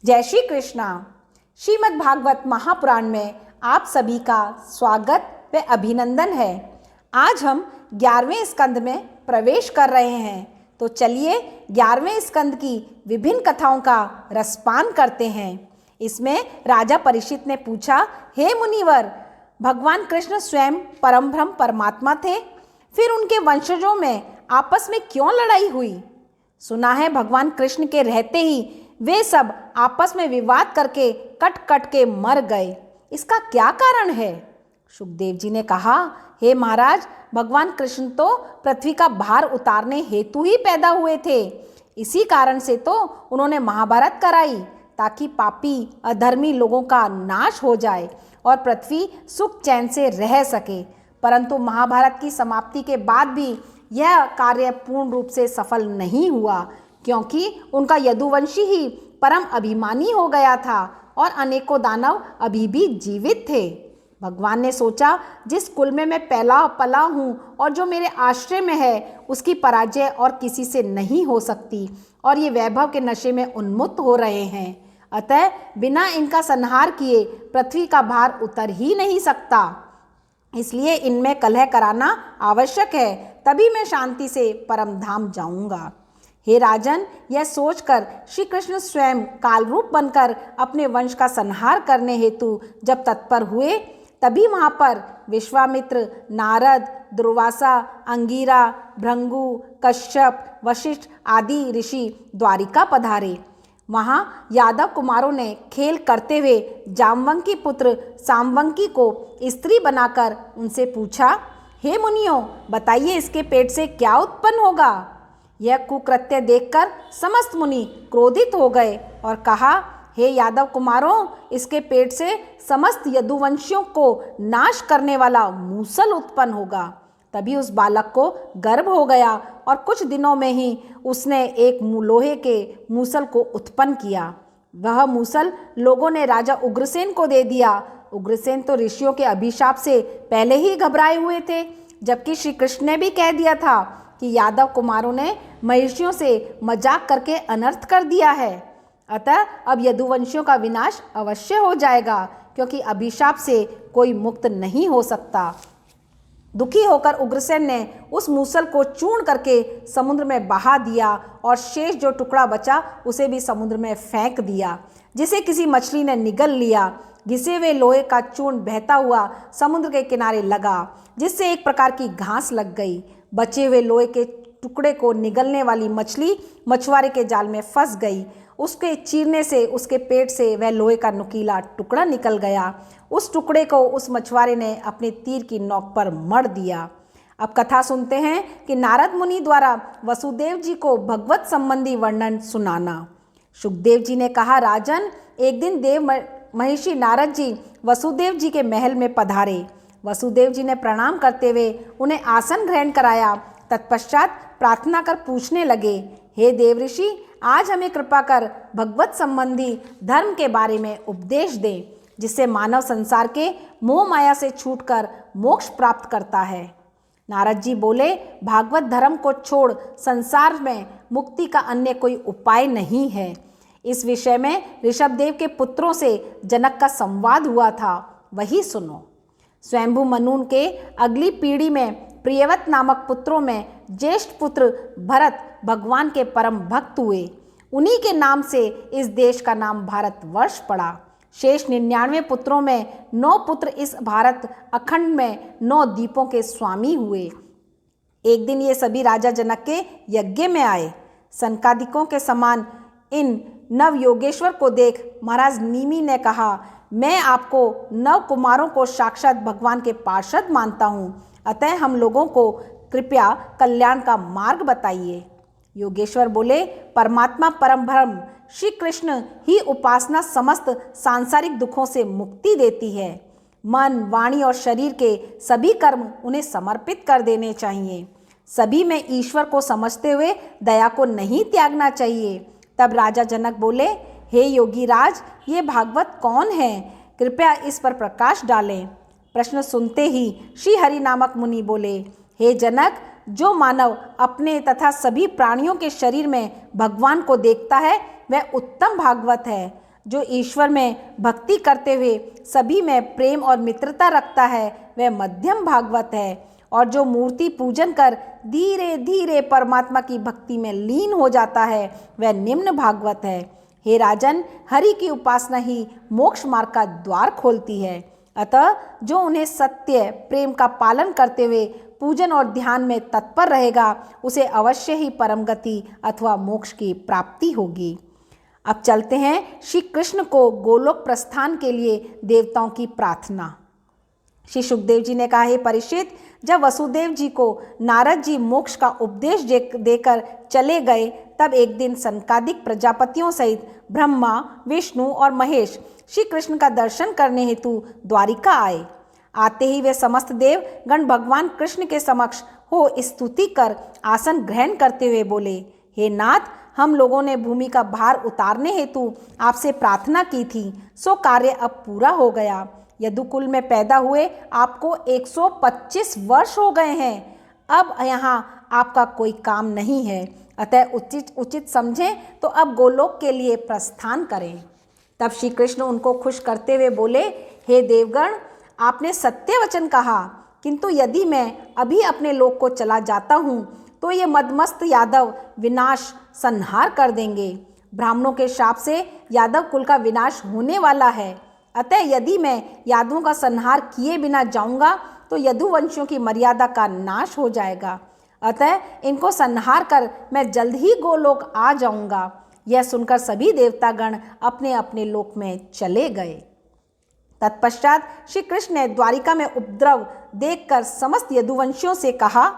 जय श्री कृष्णा। श्रीमद् भागवत महापुराण में आप सभी का स्वागत व अभिनंदन है। आज हम 11वें स्कंद में प्रवेश कर रहे हैं, तो चलिए 11वें स्कंद की विभिन्न कथाओं का रसपान करते हैं। इसमें राजा परीक्षित ने पूछा, हे मुनिवर, भगवान कृष्ण स्वयं परम ब्रह्म परमात्मा थे, फिर उनके वंशजों में आपस में क्यों लड़ाई हुई? सुना है भगवान कृष्ण के रहते ही वे सब आपस में विवाद करके कट कट के मर गए। इसका क्या कारण है? शुकदेव जी ने कहा, हे महाराज, भगवान कृष्ण तो पृथ्वी का भार उतारने हेतु ही पैदा हुए थे। इसी कारण से तो उन्होंने महाभारत कराई, ताकि पापी अधर्मी लोगों का नाश हो जाए और पृथ्वी सुख चैन से रह सके। परंतु महाभारत की समाप्ति के बाद भी यह कार्य पूर्ण रूप से सफल नहीं हुआ, क्योंकि उनका यदुवंशी ही परम अभिमानी हो गया था और अनेकों दानव अभी भी जीवित थे। भगवान ने सोचा, जिस कुल में मैं पला पला हूँ और जो मेरे आश्रय में है, उसकी पराजय और किसी से नहीं हो सकती, और ये वैभव के नशे में उन्मुक्त हो रहे हैं। अतः बिना इनका संहार किए पृथ्वी का भार उतर ही नहीं सकता। इसलिए इनमें कलह कराना आवश्यक है, तभी मैं शांति से परम धाम जाऊंगा। हे राजन, यह सोचकर श्री कृष्ण स्वयं कालरूप बनकर अपने वंश का संहार करने हेतु जब तत्पर हुए, तभी वहाँ पर विश्वामित्र, नारद, दुर्वासा, अंगिरा, भृंगु, कश्यप, वशिष्ठ आदि ऋषि द्वारिका पधारे। वहाँ यादव कुमारों ने खेल करते हुए जामवंकी पुत्र सामवंकी को स्त्री बनाकर उनसे पूछा, हे मुनियों, बताइए इसके पेट से क्या उत्पन्न होगा? यह कुकृत्य देखकर समस्त मुनि क्रोधित हो गए और कहा, हे यादव कुमारों, इसके पेट से समस्त यदुवंशियों को नाश करने वाला मूसल उत्पन्न होगा। तभी उस बालक को गर्भ हो गया और कुछ दिनों में ही उसने एक लोहे के मूसल को उत्पन्न किया। वह मूसल लोगों ने राजा उग्रसेन को दे दिया। उग्रसेन तो ऋषियों के अभिशाप से पहले ही घबराए हुए थे, जबकि श्री कृष्ण ने भी कह दिया था कि यादव कुमारों ने महर्षियों से मजाक करके अनर्थ कर दिया है। अतः अब यदुवंशियों का विनाश अवश्य हो जाएगा, क्योंकि अभिशाप से कोई मुक्त नहीं हो सकता। दुखी होकर उग्रसेन ने उस मूसल को चूर्ण करके समुद्र में बहा दिया और शेष जो टुकड़ा बचा उसे भी समुद्र में फेंक दिया, जिसे किसी मछली ने निगल लिया। घिसे हुए लोहे का चूर्ण बहता हुआ समुद्र के किनारे लगा, जिससे एक प्रकार की घास लग गई। बचे हुए लोहे के टुकड़े को निगलने वाली मछली मछुआरे के जाल में फंस गई। उसके चीरने से उसके पेट से वह लोहे का नुकीला टुकड़ा निकल गया। उस टुकड़े को उस मछुआरे ने अपने तीर की नोक पर मढ़ दिया। अब कथा सुनते हैं कि नारद मुनि द्वारा वसुदेव जी को भगवत संबंधी वर्णन सुनाना। शुकदेव जी ने कहा, राजन, एक दिन देव महर्षि नारद जी वसुदेव जी के महल में पधारे। वसुदेव जी ने प्रणाम करते हुए उन्हें आसन ग्रहण कराया। तत्पश्चात प्रार्थना कर पूछने लगे, हे देव ऋषि, आज हमें कृपा कर भगवत संबंधी धर्म के बारे में उपदेश दें, जिससे मानव संसार के मोह माया से छूटकर मोक्ष प्राप्त करता है। नारद जी बोले, भागवत धर्म को छोड़ संसार में मुक्ति का अन्य कोई उपाय नहीं है। इस विषय में ऋषभदेव के पुत्रों से जनक का संवाद हुआ था, वही सुनो। स्वयंभू मनु के अगली पीढ़ी में प्रियव्रत नामक पुत्रों में ज्येष्ठ पुत्र भरत भगवान के परम भक्त हुए। उन्हीं के नाम से इस देश का नाम भारतवर्ष पड़ा। शेष 99 पुत्रों में 9 पुत्र इस भारत अखंड में 9 द्वीपों के स्वामी हुए। एक दिन ये सभी राजा जनक के यज्ञ में आए। सनकादिकों के समान इन नव योगेश्वर को देख महाराज नीमि ने कहा, मैं आपको नव कुमारों को साक्षात भगवान के पार्षद मानता हूँ, अतः हम लोगों को कृपया कल्याण का मार्ग बताइए। योगेश्वर बोले, परमात्मा परम ब्रह्म श्री कृष्ण ही उपासना समस्त सांसारिक दुखों से मुक्ति देती है। मन, वाणी और शरीर के सभी कर्म उन्हें समर्पित कर देने चाहिए। सभी में ईश्वर को समझते हुए दया को नहीं त्यागना चाहिए। तब राजा जनक बोले, हे योगी राज, ये भागवत कौन है? कृपया इस पर प्रकाश डालें। प्रश्न सुनते ही श्री हरि नामक मुनि बोले, हे जनक, जो मानव अपने तथा सभी प्राणियों के शरीर में भगवान को देखता है वह उत्तम भागवत है। जो ईश्वर में भक्ति करते हुए सभी में प्रेम और मित्रता रखता है वह मध्यम भागवत है, और जो मूर्ति पूजन कर धीरे धीरे परमात्मा की भक्ति में लीन हो जाता है वह निम्न भागवत है। हे राजन, हरि की उपासना ही मोक्ष मार्ग का द्वार खोलती है। अतः जो उन्हें सत्य प्रेम का पालन करते हुए पूजन और ध्यान में तत्पर रहेगा उसे अवश्य ही परम गति अथवा मोक्ष की प्राप्ति होगी। अब चलते हैं श्री कृष्ण को गोलोक प्रस्थान के लिए देवताओं की प्रार्थना। श्री सुखदेव जी ने कहा, हे परीक्षित, जब वसुदेव जी को नारद जी मोक्ष का उपदेश देकर चले गए तब एक दिन सनकादिक प्रजापतियों सहित ब्रह्मा, विष्णु और महेश श्री कृष्ण का दर्शन करने हेतु द्वारिका आए। आते ही वे समस्त देव गण भगवान कृष्ण के समक्ष हो स्तुति कर आसन ग्रहण करते हुए बोले, हे नाथ, हम लोगों ने भूमि का भार उतारने हेतु आपसे प्रार्थना की थी, सो कार्य अब पूरा हो गया। यदुकुल में पैदा हुए आपको 125 वर्ष हो गए हैं। अब यहाँ आपका कोई काम नहीं है, अतः उचित समझें तो अब गोलोक के लिए प्रस्थान करें। तब श्री कृष्ण उनको खुश करते हुए बोले, हे देवगण, आपने सत्य वचन कहा, किंतु यदि मैं अभी अपने लोक को चला जाता हूँ तो ये मदमस्त यादव विनाश संहार कर देंगे। ब्राह्मणों के शाप से यादव कुल का विनाश होने वाला है। अतः यदि मैं यादवों का संहार किए बिना जाऊंगा तो यदुवंशियों की मर्यादा का नाश हो जाएगा। अतः इनको संहार कर मैं जल्द ही गोलोक आ जाऊंगा। यह सुनकर सभी देवतागण अपने अपने लोक में चले गए। तत्पश्चात श्री कृष्ण ने द्वारिका में उपद्रव देखकर समस्त यदुवंशियों से कहा,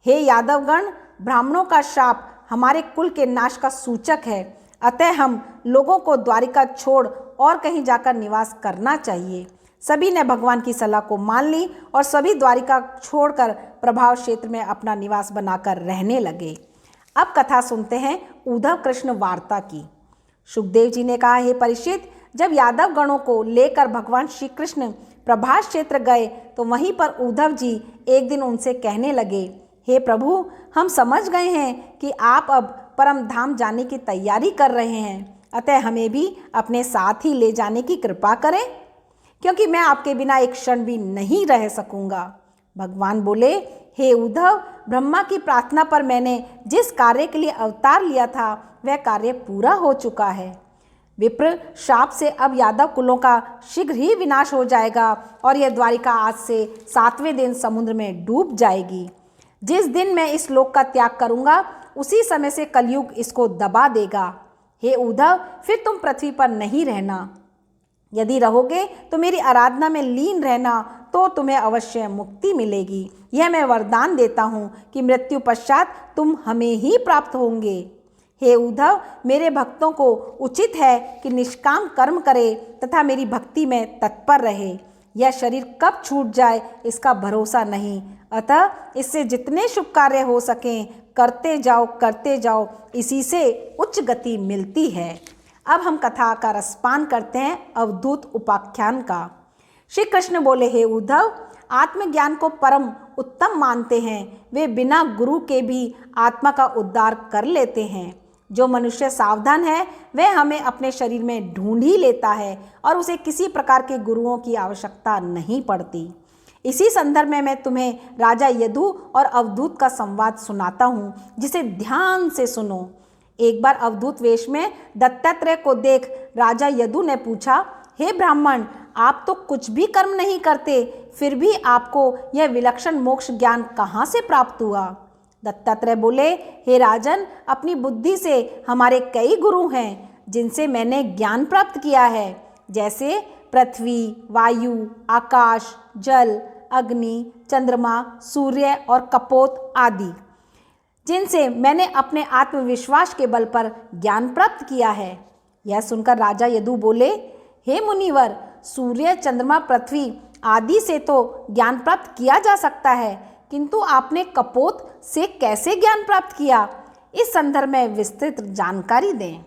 हे यादवगण, ब्राह्मणों का शाप हमारे कुल के नाश का सूचक है। अतः हम लोगों को द्वारिका छोड़ और कहीं जाकर निवास करना चाहिए। सभी ने भगवान की सलाह को मान ली और सभी द्वारिका छोड़कर प्रभाव क्षेत्र में अपना निवास बनाकर रहने लगे। अब कथा सुनते हैं उद्धव कृष्ण वार्ता की। सुखदेव जी ने कहा, हे परीक्षित, जब यादव गणों को लेकर भगवान श्री कृष्ण प्रभास क्षेत्र गए तो वहीं पर उद्धव जी एक दिन उनसे कहने लगे, हे प्रभु, हम समझ गए हैं कि आप अब परम धाम जाने की तैयारी कर रहे हैं, अतः हमें भी अपने साथ ही ले जाने की कृपा करें, क्योंकि मैं आपके बिना एक क्षण भी नहीं रह सकूंगा। भगवान बोले, हे उद्धव, ब्रह्मा की प्रार्थना पर मैंने जिस कार्य के लिए अवतार लिया था वह कार्य पूरा हो चुका है। विप्र शाप से अब यादव कुलों का शीघ्र ही विनाश हो जाएगा और यह द्वारिका आज से 7वें दिन समुद्र में डूब जाएगी। जिस दिन मैं इस लोक का त्याग करूंगा उसी समय से कलयुग इसको दबा देगा। हे उद्धव, फिर तुम पृथ्वी पर नहीं रहना। यदि रहोगे तो मेरी आराधना में लीन रहना तो तुम्हें अवश्य मुक्ति मिलेगी। यह मैं वरदान देता हूँ कि मृत्यु पश्चात तुम हमें ही प्राप्त होंगे। हे उद्धव, मेरे भक्तों को उचित है कि निष्काम कर्म करे तथा मेरी भक्ति में तत्पर रहे। यह शरीर कब छूट जाए इसका भरोसा नहीं, अतः इससे जितने शुभ कार्य हो सकें करते जाओ, इसी से उच्च गति मिलती है। अब हम कथा का रसपान करते हैं अवधूत उपाख्यान का। श्री कृष्ण बोले, हे उद्धव, आत्मज्ञान को परम उत्तम मानते हैं वे बिना गुरु के भी आत्मा का उद्धार कर लेते हैं। जो मनुष्य सावधान है वह हमें अपने शरीर में ढूंढ ही लेता है और उसे किसी प्रकार के गुरुओं की आवश्यकता नहीं पड़ती। इसी संदर्भ में मैं तुम्हें राजा यदु और अवधूत का संवाद सुनाता हूँ, जिसे ध्यान से सुनो। एक बार अवधूत वेश में दत्तात्रेय को देख राजा यदु ने पूछा, हे ब्राह्मण, आप तो कुछ भी कर्म नहीं करते, फिर भी आपको यह विलक्षण मोक्ष ज्ञान कहाँ से प्राप्त हुआ? दत्तात्रेय बोले, हे राजन, अपनी बुद्धि से हमारे कई गुरु हैं जिनसे मैंने ज्ञान प्राप्त किया है, जैसे पृथ्वी, वायु, आकाश, जल, अग्नि, चंद्रमा, सूर्य और कपोत आदि, जिनसे मैंने अपने आत्मविश्वास के बल पर ज्ञान प्राप्त किया है। यह सुनकर राजा यदु बोले, हे मुनिवर, सूर्य, चंद्रमा, पृथ्वी आदि से तो ज्ञान प्राप्त किया जा सकता है, किंतु आपने कपोत से कैसे ज्ञान प्राप्त किया? इस संदर्भ में विस्तृत जानकारी दें।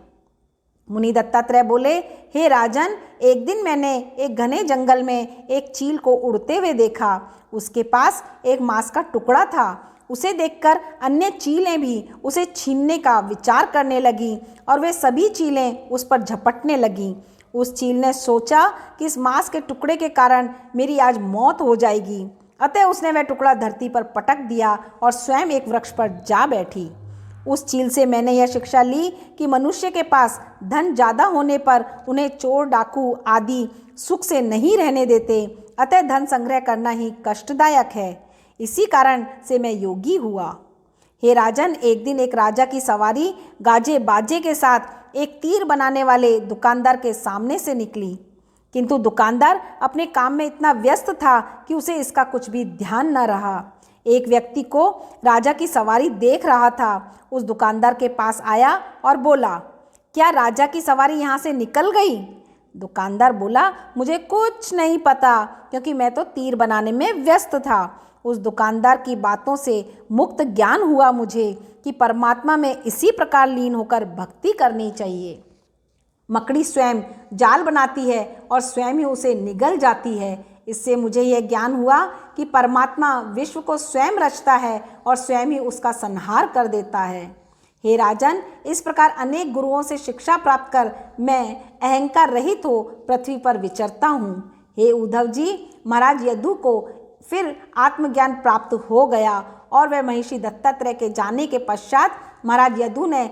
मुनि दत्तात्रेय बोले, हे राजन, एक दिन मैंने एक घने जंगल में एक चील को उड़ते हुए देखा। उसके पास एक मांस का टुकड़ा था। उसे देखकर अन्य चीलें भी उसे छीनने का विचार करने लगीं और वे सभी चीलें उस पर झपटने लगीं। उस चील ने सोचा कि इस मांस के टुकड़े के कारण मेरी आज मौत हो जाएगी, अतः उसने वह टुकड़ा धरती पर पटक दिया और स्वयं एक वृक्ष पर जा बैठी। उस चील से मैंने यह शिक्षा ली कि मनुष्य के पास धन ज़्यादा होने पर उन्हें चोर डाकू आदि सुख से नहीं रहने देते, अतः धन संग्रह करना ही कष्टदायक है। इसी कारण से मैं योगी हुआ। हे राजन, एक दिन एक राजा की सवारी गाजे बाजे के साथ एक तीर बनाने वाले दुकानदार के सामने से निकली, किंतु दुकानदार अपने काम में इतना व्यस्त था कि उसे इसका कुछ भी ध्यान न रहा। एक व्यक्ति को राजा की सवारी देख रहा था, उस दुकानदार के पास आया और बोला, क्या राजा की सवारी यहाँ से निकल गई? दुकानदार बोला, मुझे कुछ नहीं पता, क्योंकि मैं तो तीर बनाने में व्यस्त था। उस दुकानदार की बातों से मुक्त ज्ञान हुआ मुझे कि परमात्मा में इसी प्रकार लीन होकर भक्ति करनी चाहिए। मकड़ी स्वयं जाल बनाती है और स्वयं ही उसे निगल जाती है। इससे मुझे यह ज्ञान हुआ कि परमात्मा विश्व को स्वयं रचता है और स्वयं ही उसका संहार कर देता है। हे राजन, इस प्रकार अनेक गुरुओं से शिक्षा प्राप्त कर मैं अहंकार रहित हो पृथ्वी पर विचरता हूँ। हे उद्धव जी, महाराज यदु को फिर आत्मज्ञान प्राप्त हो गया और वह महिषी दत्तात्रेय के जाने के पश्चात महाराज यदु ने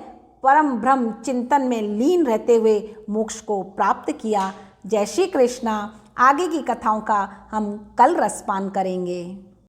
परम ब्रह्म चिंतन में लीन रहते हुए मोक्ष को प्राप्त किया। जय श्री कृष्णा। आगे की कथाओं का हम कल रसपान करेंगे।